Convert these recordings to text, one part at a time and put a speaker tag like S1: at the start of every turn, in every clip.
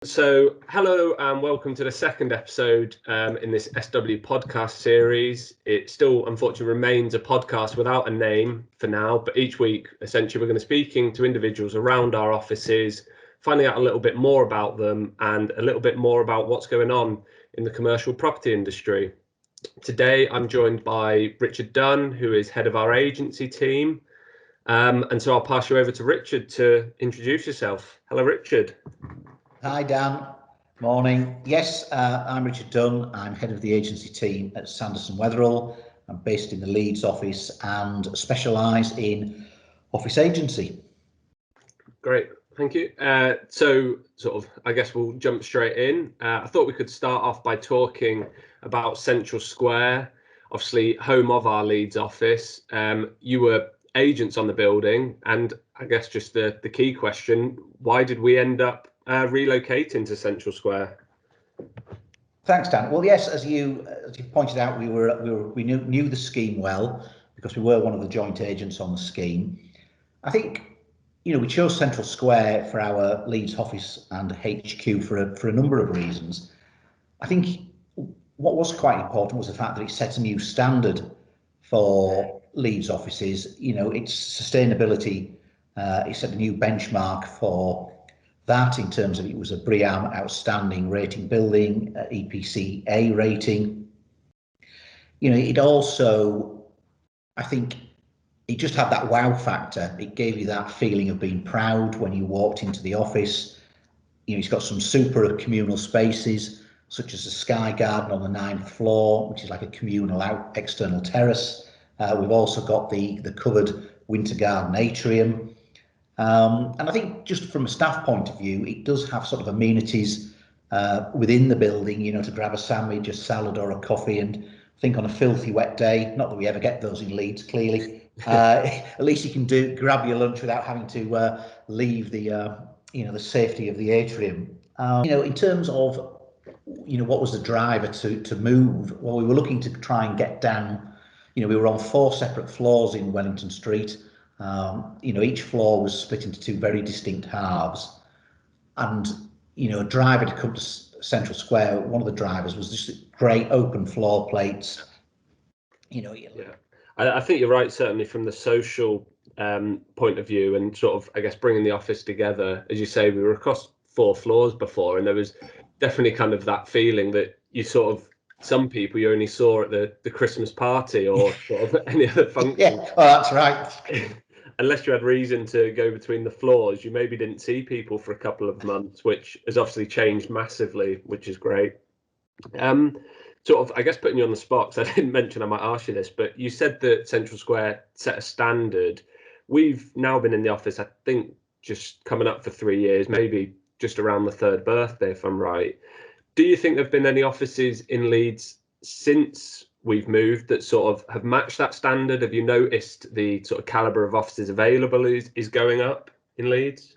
S1: Hello and welcome to the second episode in this SW podcast series. It still, unfortunately, remains a podcast without a name for now, but each week, essentially, we're going to be speaking to individuals around our offices, finding out a little bit more about them and a little bit more about what's going on in the commercial property industry. Today, I'm joined by Richard Dunn, who is head of our agency team. And so I'll pass you over to Richard to introduce yourself. Hello, Richard.
S2: Hi, Dan. Morning. Yes, I'm Richard Dunn. I'm head of the agency team at Sanderson Weatherall. I'm based in the Leeds office and specialise in office agency.
S1: Great, thank you. I guess we'll jump straight in. I thought we could start off by talking about Central Square, obviously home of our Leeds office. You were agents on the building, and I guess just the key question, why did we end up relocating to Central Square?
S2: Thanks, Dan. Well, yes, as you pointed out, we knew the scheme well because we were one of the joint agents on the scheme. I think, we chose Central Square for our Leeds office and HQ for a number of reasons. I think what was quite important was the fact that it set a new standard for Leeds offices. Its sustainability, it set a new benchmark for that in terms of it was a BREEAM outstanding rating building, EPC A rating. It also, I think, it just had that wow factor. It gave you that feeling of being proud when you walked into the office. It's got some super communal spaces, such as the Sky Garden on the 9th floor, which is like a communal external terrace. We've also got the covered winter garden atrium. And I think just from a staff point of view, it does have sort of amenities within the building, to grab a sandwich, a salad or a coffee. And I think on a filthy wet day, not that we ever get those in Leeds, clearly, at least you can grab your lunch without having to leave the safety of the atrium. In terms of, what was the driver to move? Well, we were looking to try and get down, we were on 4 separate floors in Wellington Street. Each floor was split into 2 very distinct halves, and a driver to come to Central Square, one of the drivers was just great open floor plates.
S1: Yeah, I think you're right, certainly from the social point of view, and sort of, I guess, bringing the office together. As you say, we were across 4 floors before, and there was definitely kind of that feeling that you sort of, some people you only saw at the Christmas party or sort of any other function.
S2: Yeah, well, that's right.
S1: Unless you had reason to go between the floors, you maybe didn't see people for a couple of months, which has obviously changed massively, which is great. Sort of, I guess, putting you on the spot, because I didn't mention I might ask you this, but you said that Central Square set a standard. We've now been in the office, I think, just coming up for 3 years, maybe just around the 3rd birthday, if I'm right. Do you think there have been any offices in Leeds since we've moved that sort of have matched that standard? Have you noticed the sort of calibre of offices available is going up in Leeds?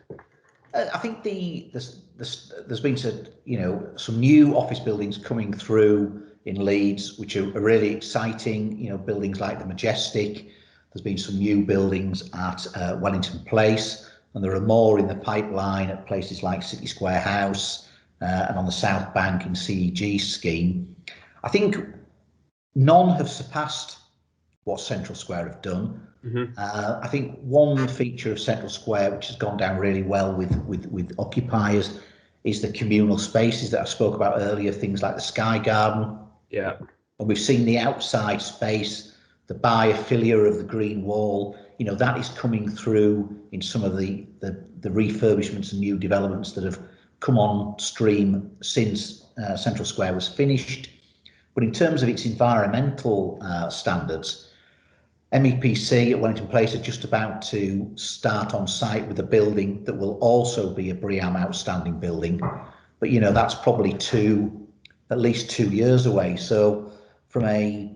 S2: I think there's been some new office buildings coming through in Leeds, which are really exciting. Buildings like the Majestic. There's been some new buildings at Wellington Place, and there are more in the pipeline at places like City Square House and on the South Bank in CEG scheme. I think none have surpassed what Central Square have done. Mm-hmm. I think one feature of Central Square, which has gone down really well with occupiers, is the communal spaces that I spoke about earlier, things like the Sky Garden.
S1: Yeah.
S2: And we've seen the outside space, the biophilia of the green wall, that is coming through in some of the refurbishments and new developments that have come on stream since Central Square was finished. But in terms of its environmental standards, MEPC at Wellington Place are just about to start on site with a building that will also be a BREEAM outstanding building. But, that's probably at least 2 years away. So from a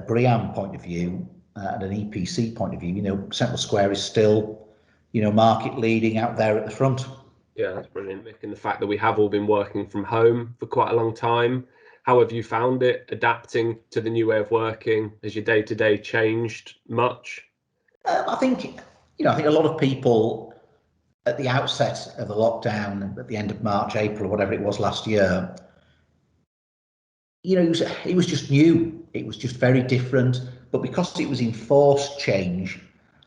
S2: BREEAM point of view and an EPC point of view, Central Square is still, market leading out there at the front.
S1: Yeah, that's brilliant, Mick. And the fact that we have all been working from home for quite a long time. How have you found it adapting to the new way of working? Has your day-to-day changed much?
S2: I think a lot of people at the outset of the lockdown, at the end of March, April, whatever it was last year, it was just new. It was just very different. But because it was enforced change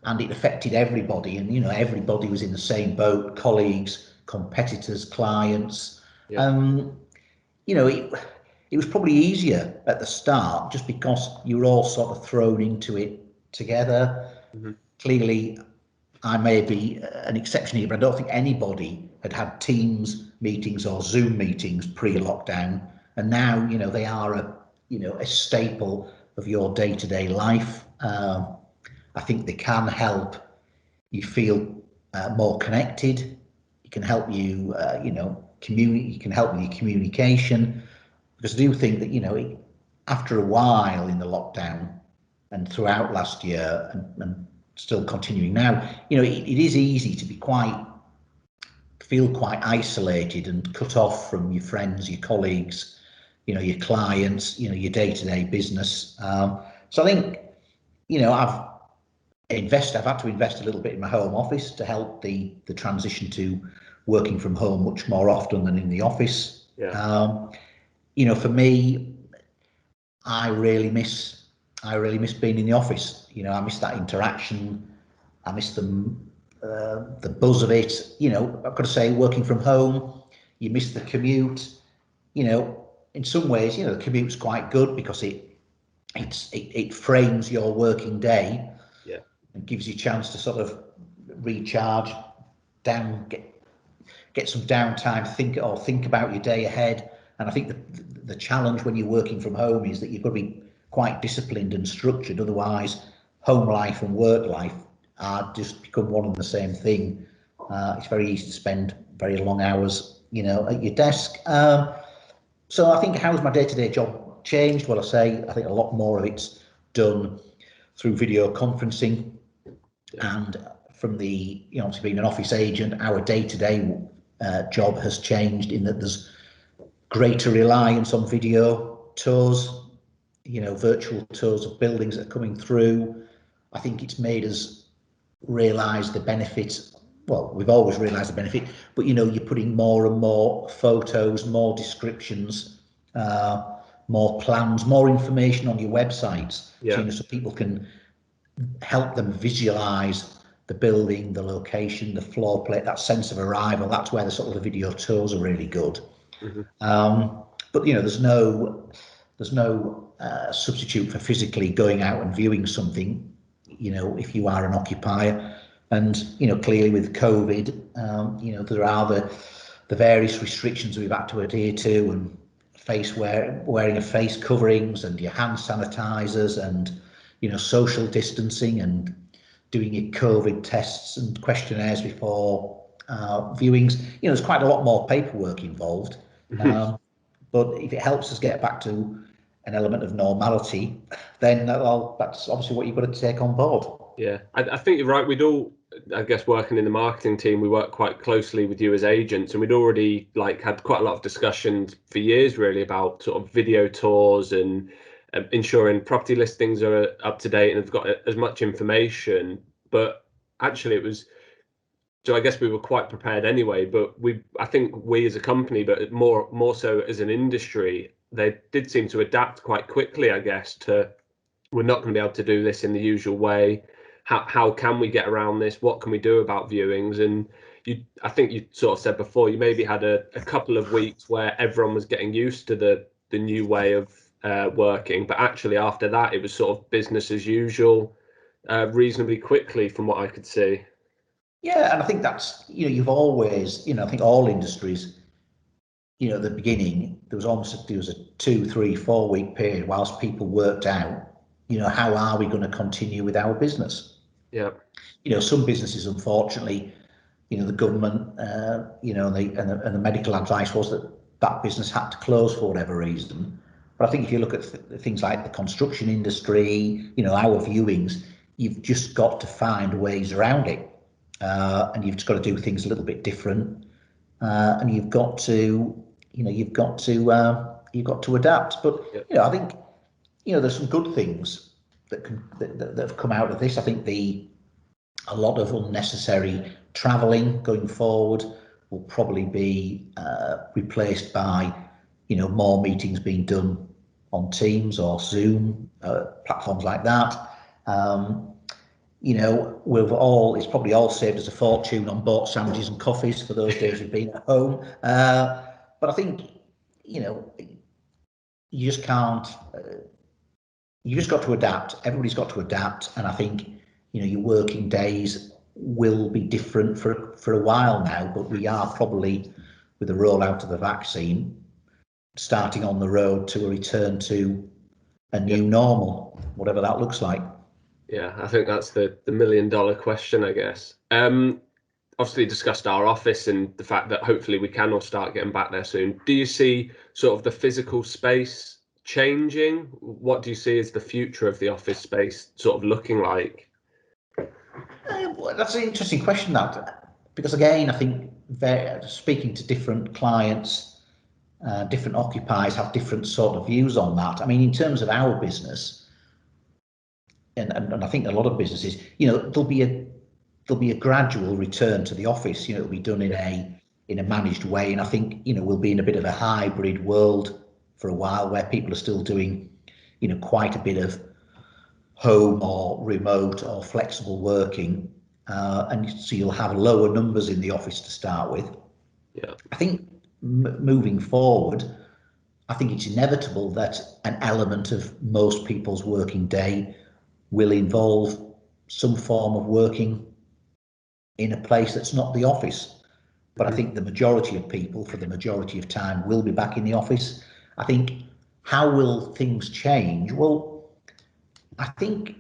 S2: and it affected everybody, and everybody was in the same boat, colleagues, competitors, clients.
S1: Yeah.
S2: It was probably easier at the start just because you were all sort of thrown into it together.
S1: Mm-hmm.
S2: Clearly, I may be an exception here, but I don't think anybody had Teams meetings or Zoom meetings pre-lockdown, and now they are a staple of your day-to-day life. I think they can help you feel more connected. It can help you, it can help with your communication. Because I do think that after a while in the lockdown and throughout last year and still continuing now, it is easy to feel quite isolated and cut off from your friends, your colleagues, your clients, your day-to-day business. So I think, I've had to invest a little bit in my home office to help the transition to working from home much more often than in the office.
S1: Yeah.
S2: For me, I really miss being in the office. I miss that interaction. I miss the buzz of it. I've got to say, working from home, you miss the commute. In some ways, the commute's quite good because it frames your working day.
S1: Yeah.
S2: And gives you a chance to sort of recharge, get some downtime, think about your day ahead. And I think the challenge when you're working from home is that you've got to be quite disciplined and structured. Otherwise, home life and work life are just become one and the same thing. It's very easy to spend very long hours, at your desk. So I think, how's my day-to-day job changed? Well, I think a lot more of it's done through video conferencing. Yeah. And from obviously being an office agent, our day-to-day job has changed in that there's greater reliance on video tours, virtual tours of buildings that are coming through. I think it's made us realise the benefits. Well, we've always realised the benefit, but you're putting more and more photos, more descriptions, more plans, more information on your websites,
S1: Yeah.
S2: so people can help them visualise the building, the location, the floor plate, that sense of arrival. That's where the sort of the video tours are really good. Mm-hmm. But there's no substitute for physically going out and viewing something. If you are an occupier, and clearly with COVID, there are the various restrictions we've had to adhere to, and wearing of face coverings and your hand sanitizers and social distancing and doing your COVID tests and questionnaires before viewings. There's quite a lot more paperwork involved. But if it helps us get back to an element of normality, then that's obviously what you've got to take on board.
S1: Yeah, I think you're right. We'd all, I guess, working in the marketing team, we work quite closely with you as agents, and we'd already had quite a lot of discussions for years really about sort of video tours and ensuring property listings are up to date and have got as much information. But actually so I guess we were quite prepared anyway, but I think we as a company, but more so as an industry, they did seem to adapt quite quickly, I guess, to, we're not going to be able to do this in the usual way. How can we get around this? What can we do about viewings? And I think you sort of said before, you maybe had a couple of weeks where everyone was getting used to the new way of working, but actually after that, it was sort of business as usual reasonably quickly from what I could see.
S2: Yeah, and I think that's, you've always, I think all industries, at the beginning, there was a 2, 3, 4 week period whilst people worked out, how are we going to continue with our business?
S1: Yeah.
S2: Some businesses, unfortunately, the government, and the medical advice was that business had to close for whatever reason. But I think if you look at things like the construction industry, our viewings, you've just got to find ways around it. And you've just got to do things a little bit different, and you've got to adapt. But
S1: Yep.
S2: I think there's some good things that have come out of this. I think a lot of unnecessary travelling going forward will probably be replaced by, more meetings being done on Teams or Zoom, platforms like that. It's probably all saved us a fortune on bought sandwiches and coffees for those days we've been at home. But I think, you just can't, you just got to adapt. Everybody's got to adapt. And I think, your working days will be different for a while now, but we are probably, with the rollout of the vaccine, starting on the road to a return to a new normal, whatever that looks like.
S1: Yeah, I think that's the million-dollar question, I guess. Obviously discussed our office and the fact that hopefully we can all start getting back there soon. Do you see sort of the physical space changing? What do you see as the future of the office space sort of looking like?
S2: That's an interesting question, that, because again, I think speaking to different clients, different occupiers have different sort of views on that. I mean, in terms of our business, and I think a lot of businesses, there'll be a gradual return to the office. It'll be done in a managed way, and I think we'll be in a bit of a hybrid world for a while, where people are still doing quite a bit of home or remote or flexible working, and so you'll have lower numbers in the office to start with.
S1: Yeah,
S2: I think moving forward, I think it's inevitable that an element of most people's working day will involve some form of working in a place that's not the office. But I think the majority of people, for the majority of time, will be back in the office. I think, how will things change? Well, I think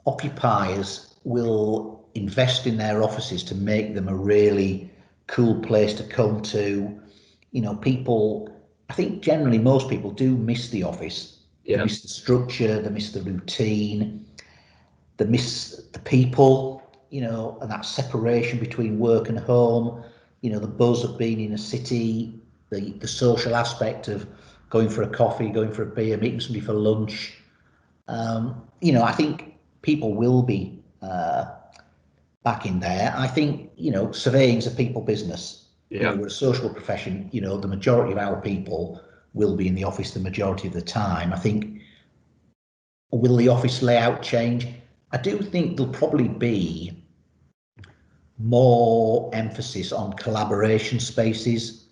S2: occupiers will invest in their offices to make them a really cool place to come to. People, I think generally most people do miss the office. They miss the structure, they miss the routine, they miss the people, and that separation between work and home, the buzz of being in a city, the social aspect of going for a coffee, going for a beer, meeting somebody for lunch. I think people will be back in there. I think, surveying's a people business. We're a social profession. The majority of our people will be in the office the majority of the time. I think, will the office layout change? I do think there'll probably be more emphasis on collaboration spaces,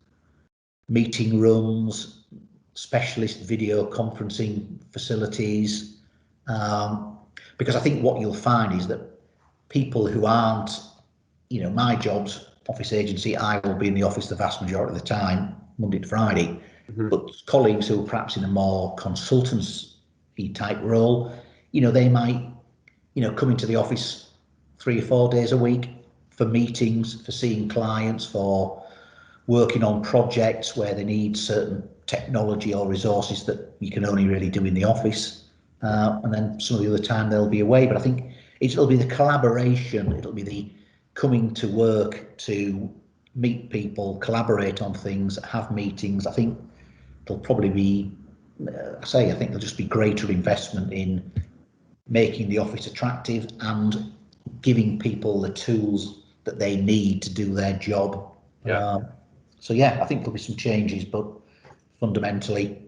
S2: meeting rooms, specialist video conferencing facilities, because I think what you'll find is that people who aren't, my job's office agency, I will be in the office the vast majority of the time, Monday to Friday, but colleagues who are perhaps in a more consultancy type role, they might, come into the office 3 or 4 days a week for meetings, for seeing clients, for working on projects where they need certain technology or resources that you can only really do in the office. And then some of the other time they'll be away. But I think it'll be the collaboration, it'll be the coming to work to meet people, collaborate on things, have meetings. I think there'll probably be, I think there'll just be greater investment in making the office attractive and giving people the tools that they need to do their job. So I think there'll be some changes, but fundamentally,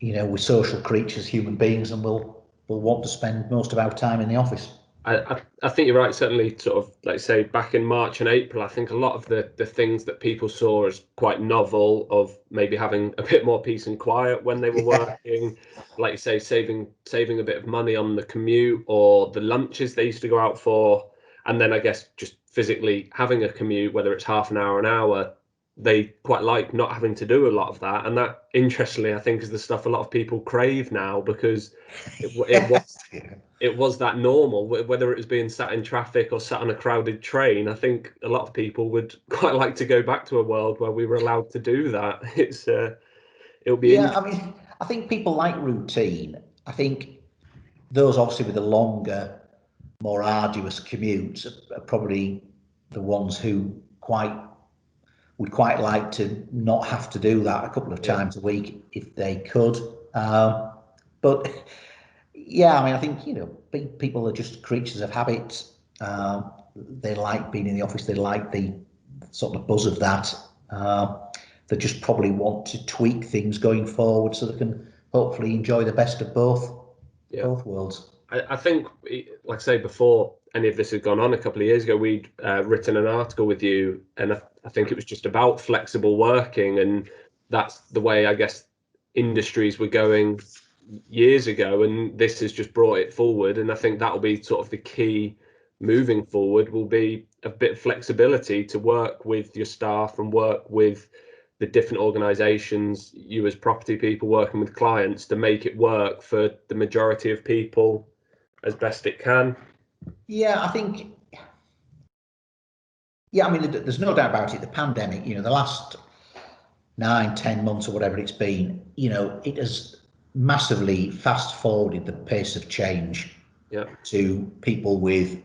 S2: we're social creatures, human beings, and we'll want to spend most of our time in the office.
S1: I think you're right. Certainly, sort of, like say, back in March and April, I think a lot of the things that people saw as quite novel, of maybe having a bit more peace and quiet when they were working, like you say, saving a bit of money on the commute or the lunches they used to go out for, and then I guess just physically having a commute, whether it's half an hour, they quite like not having to do a lot of that. And that, interestingly, I think is the stuff a lot of people crave now, because it was that normal, whether it was being sat in traffic or sat on a crowded train. I think a lot of people would quite like to go back to a world where we were allowed to do that. It'll be
S2: I mean, I think people like routine. I think those obviously with the longer, more arduous commutes are probably the ones who would quite like to not have to do that a couple of times a week if they could. But I mean, I think people are just creatures of habit. they like being in the office. They like the sort of buzz of that. They just probably want to tweak things going forward so they can hopefully enjoy the best of both worlds.
S1: I think, like I say, before any of this had gone on a couple of years ago, we'd written an article with you, and I think it was just about flexible working, and that's the way I guess industries were going years ago, and this has just brought it forward. And I think that'll be sort of the key moving forward, will be a bit of flexibility to work with your staff and work with the different organizations, you as property people working with clients, to make it work for the majority of people as best it can.
S2: Yeah, I think, yeah, I mean, there's no doubt about it. The pandemic, the last 9, 10 months or whatever it's been, it has massively fast forwarded the pace of change to people with,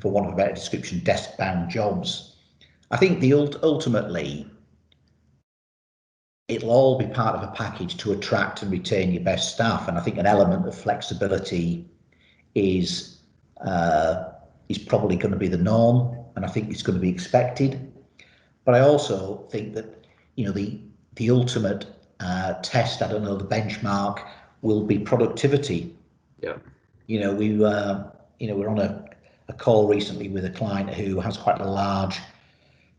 S2: for want of a better description, desk-bound jobs. I think ultimately, it'll all be part of a package to attract and retain your best staff. And I think an element of flexibility is probably going to be the norm, and I think it's going to be expected. But I also think that the ultimate test, I don't know, the benchmark will be productivity.
S1: Yeah.
S2: We we're on a call recently with a client who has quite a large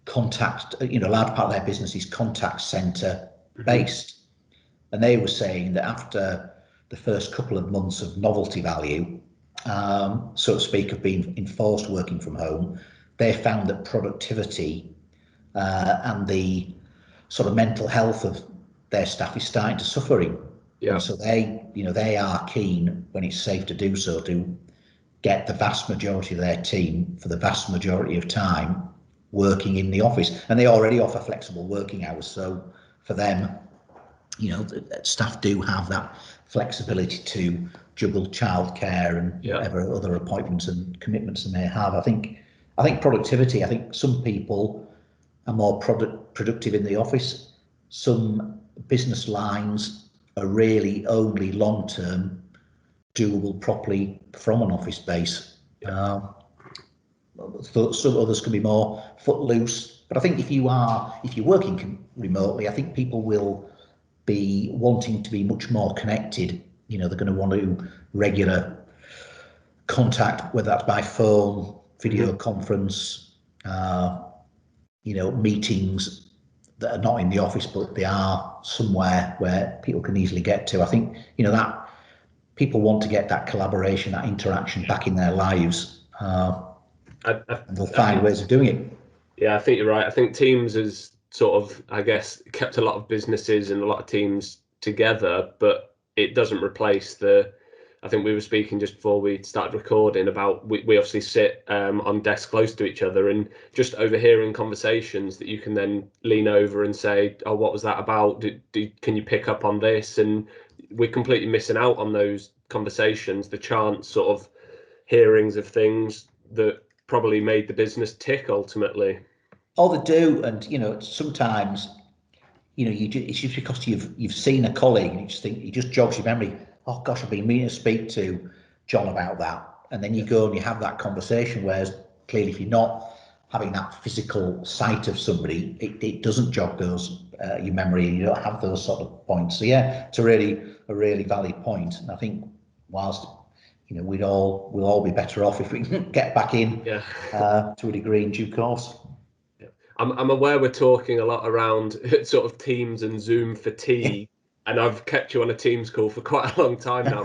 S2: contact, a large part of their business is contact center based, and they were saying that after the first couple of months of novelty value, so to speak, of being enforced working from home, they found that productivity and the sort of mental health of their staff is starting to suffering.
S1: Yeah.
S2: And so they are keen, when it's safe to do so, to get the vast majority of their team for the vast majority of time working in the office. And they already offer flexible working hours. So for them, staff do have that flexibility to juggle childcare and whatever other appointments and commitments they may have. I think productivity, I think some people are more productive in the office. Some business lines are really only long-term doable properly from an office base. Some others can be more footloose. But I think if you're working remotely, I think people will be wanting to be much more connected. They're going to want to regular contact, whether that's by phone, video conference, meetings that are not in the office, but they are somewhere where people can easily get to. I think, that people want to get that collaboration, that interaction back in their lives. And they'll find ways of doing it.
S1: Yeah, I think you're right. I think Teams has sort of, I guess, kept a lot of businesses and a lot of teams together, but it doesn't replace I think we were speaking just before we started recording about, we obviously sit on desks close to each other, and just overhearing conversations that you can then lean over and say, oh, what was that about? Can you pick up on this? And we're completely missing out on those conversations, the chance sort of hearings of things that probably made the business tick ultimately.
S2: Oh, they do. And, sometimes, it's just because you've seen a colleague and you just think, it just jogs your memory. Oh gosh, I've been meaning to speak to John about that. And then you go and you have that conversation, whereas clearly if you're not having that physical sight of somebody, it doesn't jog your memory, and you don't have those sort of points. So yeah, it's a really valid point. And I think whilst we'll all be better off if we can get back in to a degree in due course.
S1: I'm aware we're talking a lot around sort of Teams and Zoom fatigue, and I've kept you on a Teams call for quite a long time now.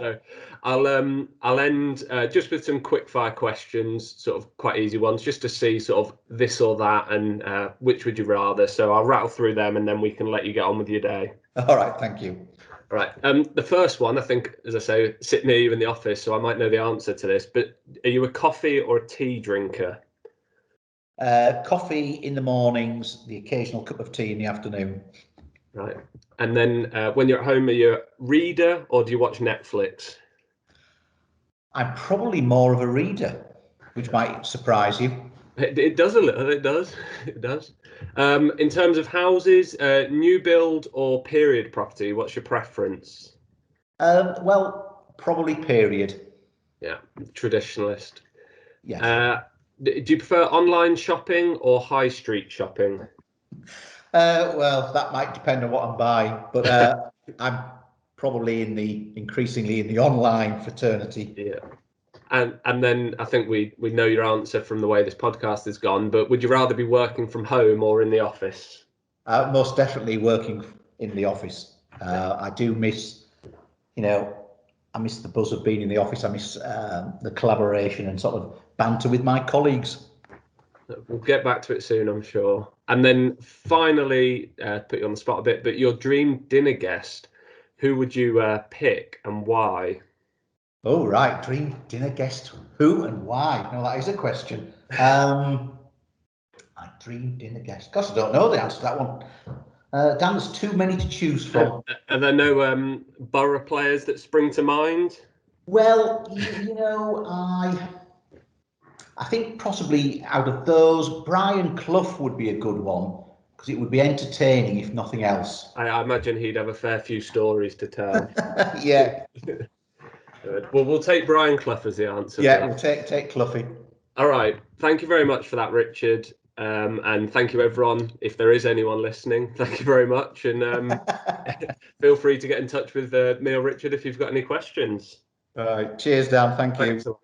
S1: So I'll end just with some quick fire questions, sort of quite easy ones, just to see sort of this or that, and which would you rather. So I'll rattle through them, and then we can let you get on with your day.
S2: All right, thank you.
S1: All right. The first one, I think, as I say, sit near you in the office, so I might know the answer to this, but are you a coffee or a tea drinker?
S2: Coffee in the mornings, the occasional cup of tea in the afternoon.
S1: Right. And then when you're at home, are you a reader or do you watch Netflix?
S2: I'm probably more of a reader, which might surprise you.
S1: It does a little. It does. It does. In terms of houses, new build or period property, what's your preference?
S2: Well, probably period.
S1: Yeah, traditionalist.
S2: Yes.
S1: Do you prefer online shopping or high street shopping?
S2: Well, that might depend on what I'm buying, but I'm probably increasingly in the online fraternity.
S1: Yeah. And then I think we know your answer from the way this podcast has gone, but would you rather be working from home or in the office?
S2: Most definitely working in the office. I do miss, I miss the buzz of being in the office. I miss the collaboration and sort of banter with my colleagues.
S1: We'll get back to it soon, I'm sure. And then finally, put you on the spot a bit, but your dream dinner guest, who would you pick and why?
S2: Oh, right. Dream dinner guest. Who and why? No, that is a question. My dream dinner guest. Gosh, I don't know the answer to that one. Dan, there's too many to choose from.
S1: Are there no borough players that spring to mind?
S2: Well, I think possibly out of those, Brian Clough would be a good one because it would be entertaining if nothing else.
S1: I imagine he'd have a fair few stories to tell.
S2: Yeah.
S1: Good. Well, we'll take Brian Clough as the answer.
S2: Yeah, we'll take Cloughie.
S1: All right. Thank you very much for that, Richard. And thank you, everyone. If there is anyone listening, thank you very much. And feel free to get in touch with me or Richard if you've got any questions.
S2: All right. Cheers, Dan. Thank you.
S1: Thanks a lot.